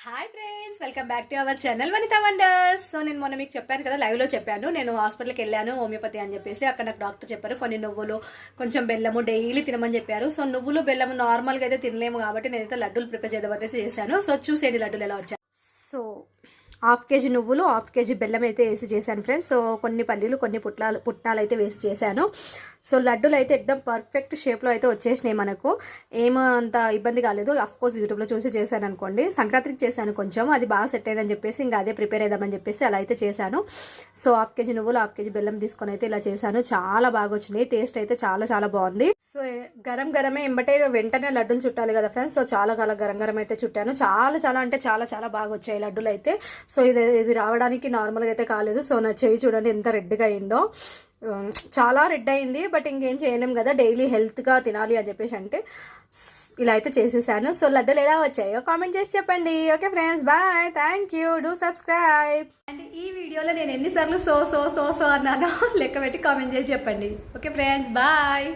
Hi friends, welcome back to our channel Vanitha wonders. So నేను మొన్న మీకు చెప్పాను కదా, లైవ్లో చెప్పాను. నేను హాస్పిటల్కి వెళ్ళాను హోమియోపతి అని చెప్పేసి. అక్కడ నాకు డాక్టర్ చెప్పారు కొన్ని నువ్వులు కొంచెం బెల్లము డైలీ తినమని చెప్పారు. సో నువ్వులు బెల్లము నార్మల్గా అయితే తినలేము కాబట్టి నేనైతే లడ్డూలు ప్రిపేర్ చేద్దామైతే చేశాను. సో చూసేది లడ్డూలు ఎలా వచ్చాయి. సో 1/2 కేజీ నువ్వులు 1/2 కేజీ బెల్లం అయితే వేసి చేశాను ఫ్రెండ్స్. సో కొన్ని పల్లీలు కొన్ని పుట్నాలు అయితే వేసి చేశాను. సో లడ్డూలు అయితే ఎక్దమ్ పర్ఫెక్ట్ షేప్లో అయితే వచ్చేసినాయి. మనకు ఏమంత ఇబ్బంది కాలేదు. కోర్స్ యూట్యూబ్లో చూసి చేశాను అనుకోండి. సంక్రాంతికి చేశాను కొంచెం, అది బాగా సెట్ అయ్యిందని చెప్పేసి ఇంకా అదే ప్రిపేర్ అయిద్దామని చెప్పేసి అలా అయితే చేశాను. సో 1/2 కేజీ నువ్వులు 1/2 కేజీ బెల్లం తీసుకొని అయితే ఇలా చేశాను. చాలా బాగా వచ్చినాయి. టేస్ట్ అయితే చాలా చాలా బాగుంది. సో గరమే ఎంబటే వెంటనే లడ్డూలు చుట్టాలి కదా ఫ్రెండ్స్. సో చాలా గరం అయితే చుట్టాను. చాలా అంటే చాలా బాగా వచ్చాయి లడ్డూలు అయితే. సో ఇది రావడానికి నార్మల్గా అయితే కాలేదు. సో నా చెయ్యి చూడండి ఎంత రెడ్గా అయిందో. చాలా రెడ్ అయింది. బట్ ఇంకేం చేయలేం కదా, డైలీ హెల్త్గా తినాలి అని చెప్పేసి అంటే ఇలా అయితే చేసేసాను. సో లడ్డూలు ఎలా వచ్చాయో కామెంట్ చేసి చెప్పండి. Okay friends, bye, thank you, do subscribe. And ఈ వీడియోలో నేను ఎన్నిసార్లు సో అన్నానో లెక్క పెట్టి కామెంట్ చేసి చెప్పండి. Okay friends, bye.